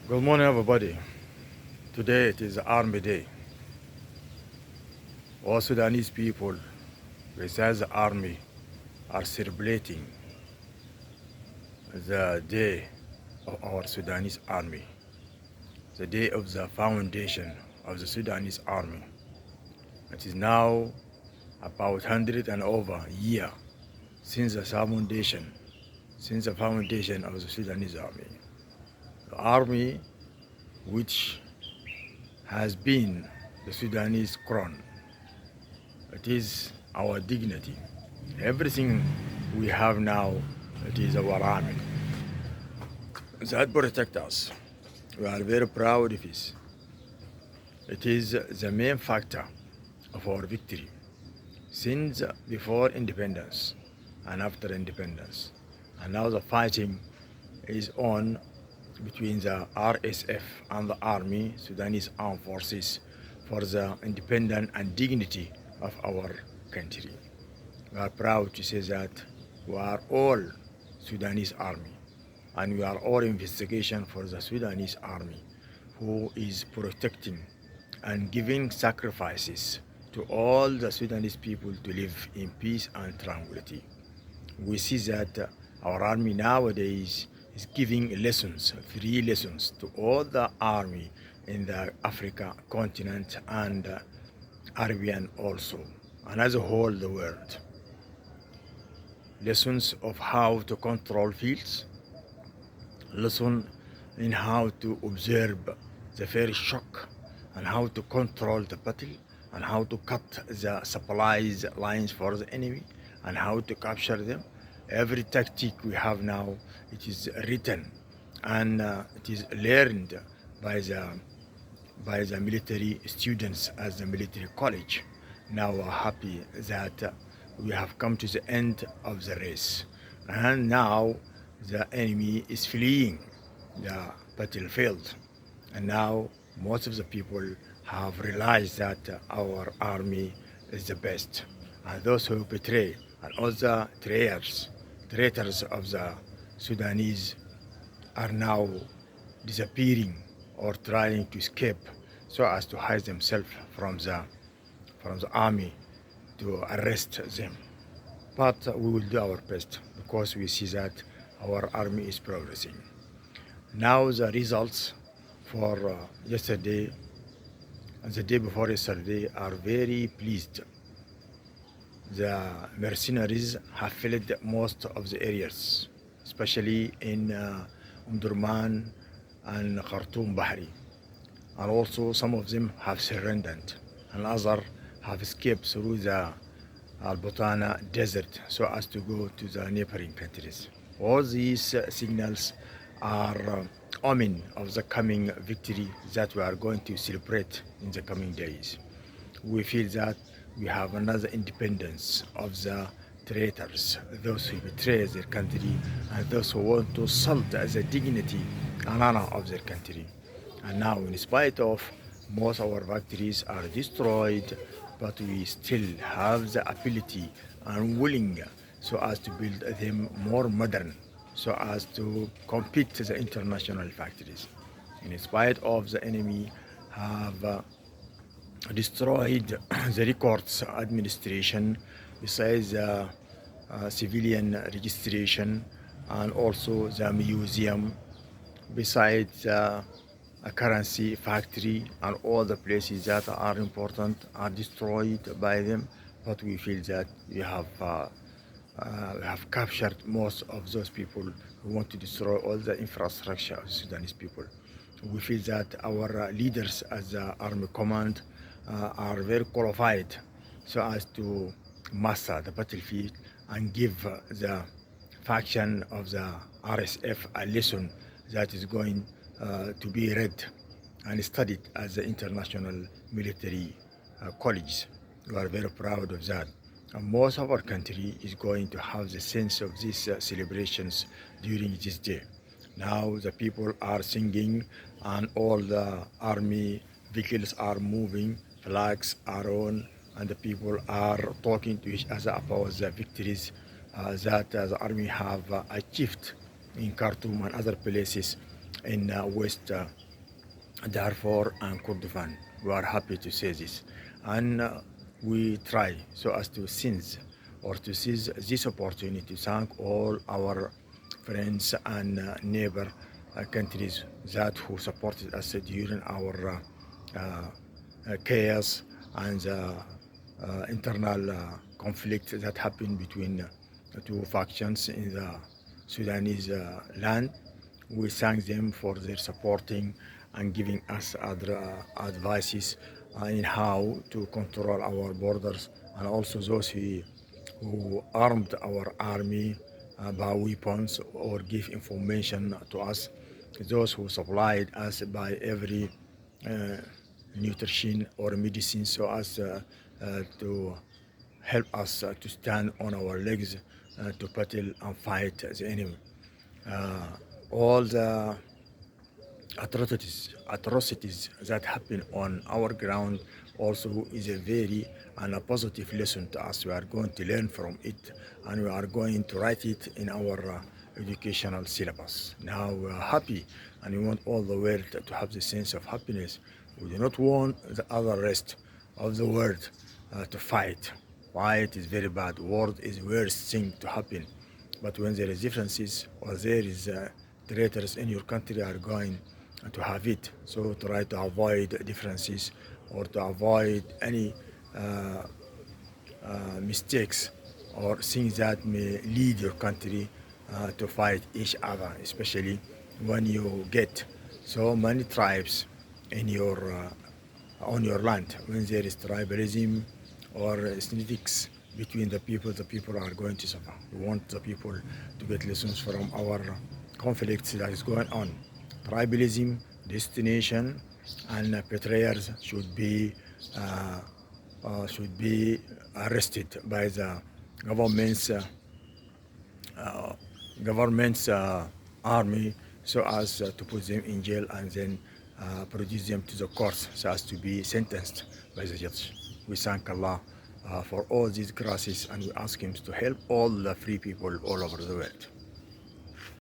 Good morning, everybody. Today it is Army Day. All Sudanese people, besides the army, are celebrating the day of our Sudanese army, the day of the foundation of the Sudanese army. It is now about 100 and over year since the foundation of the Sudanese army. The army, which has been the Sudanese crown. It is our dignity. Everything we have now, it is our army. That protects us. We are very proud of it. It is the main factor of our victory since before independence and after independence. And now the fighting is on between the RSF and the army, Sudanese Armed Forces, for the independence and dignity of our country. We are proud to say that we are all Sudanese army, and we are all investigation for the Sudanese army, who is protecting and giving sacrifices to all the Sudanese people to live in peace and tranquility. We see that our army nowadays is giving lessons, free lessons to all the army in the Africa continent and Caribbean also, and as a whole the world. Lessons of how to control fields, lesson in how to observe the first shock and how to control the battle and how to cut the supplies lines for the enemy and how to capture them. Every tactic we have now, it is written and it is learned by the military students at the military college. Now we're happy that we have come to the end of the race, and now the enemy is fleeing the battlefield, and now most of the people have realized that our army is the best, and those who betray and all the traitors of the Sudanese are now disappearing or trying to escape so as to hide themselves from the army to arrest them. But we will do our best because we see that our army is progressing. Now the results for yesterday and the day before yesterday are very pleased. The mercenaries have filled most of the areas, especially in Umdurman and Khartoum Bahri. And also some of them have surrendered and others have escaped through the Al-Butana desert so as to go to the neighboring countries. All these signals are omen of the coming victory that we are going to celebrate in the coming days. We feel that we have another independence of the traitors, those who betray their country and those who want to insult the dignity and honor of their country. And now, in spite of most of our factories are destroyed, but we still have the ability and willing so as to build them more modern, so as to compete the international factories. In spite of the enemy have destroyed the records administration, besides the civilian registration and also the museum, besides a currency factory and all the places that are important are destroyed by them. But we feel that we have captured most of those people who want to destroy all the infrastructure of the Sudanese people. We feel that our leaders as the army command are very qualified so as to master the battlefield and give the faction of the RSF a lesson that is going to be read and studied at the international military colleges. We are very proud of that. And most of our country is going to have the sense of these celebrations during this day. Now the people are singing and all the army vehicles are moving, flags are on, and the people are talking to each other about the victories that the army have achieved in Khartoum and other places in West Darfur and Kordofan. We are happy to say this, and we try so as to seize this opportunity to thank all our friends and neighbor countries that who supported us during our chaos and internal conflict that happened between two factions in the Sudanese land. We thank them for their supporting and giving us other advices in how to control our borders, and also those who armed our army by weapons or give information to us, those who supplied us by every uh, nutrition or medicine so as to help us to stand on our legs to battle and fight the enemy. Uh, all the atrocities that happen on our ground also is a very and a positive lesson to us. We are going to learn from it, and we are going to write it in our educational syllabus. Now we are happy, and we want all the world to have the sense of happiness. We do not want the other rest of the world to fight. Fight is very bad. War is worst thing to happen. But when there is differences or there is traitors in your country are going to have it. So try to avoid differences or to avoid any uh, mistakes or things that may lead your country to fight each other, especially when you get so many tribes in your on your land. When there is tribalism or ethnicities between the people are going to suffer. We want the people to get lessons from our conflicts that is going on. Tribalism, destination, and betrayers should be arrested by the government's uh, army so as to put them in jail and then produce them to the courts so as to be sentenced by the judge. We thank Allah for all these graces, and we ask Him to help all the free people all over the world.